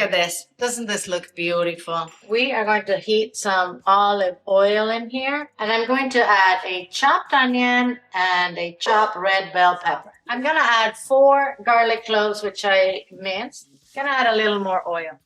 at this. Doesn't this look beautiful? We are going to heat some olive oil in here. And I'm going to add a chopped onion and a chopped red bell pepper. I'm going to add 4 garlic cloves, which I minced. I'm going to add a little more oil.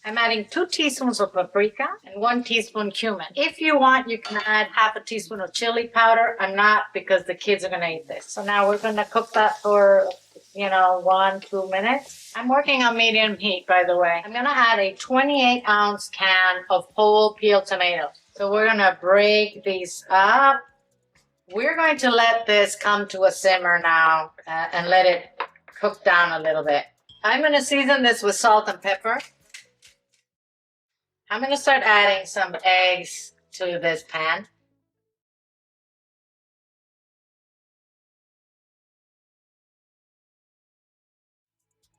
I'm adding 2 teaspoons of paprika and 1 teaspoon cumin. If you want, you can add half a teaspoon of chili powder. I'm not, because the kids are going to eat this. So now we're going to cook that for, 1-2 minutes. I'm working on medium heat, by the way. I'm going to add a 28-ounce can of whole peeled tomatoes. So we're going to break these up. We're going to let this come to a simmer now and let it cook down a little bit. I'm going to season this with salt and pepper. I'm going to start adding some eggs to this pan.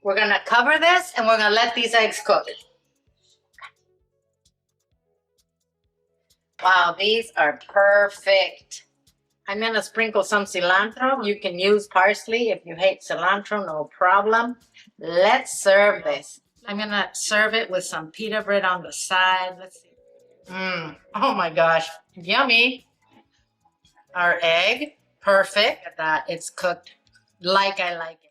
We're going to cover this and we're going to let these eggs cook. Wow, these are perfect. I'm going to sprinkle some cilantro. You can use parsley if you hate cilantro, no problem. Let's serve this. I'm going to serve it with some pita bread on the side. Let's see. Oh my gosh. Yummy. Our egg, perfect. That it's cooked like I like it.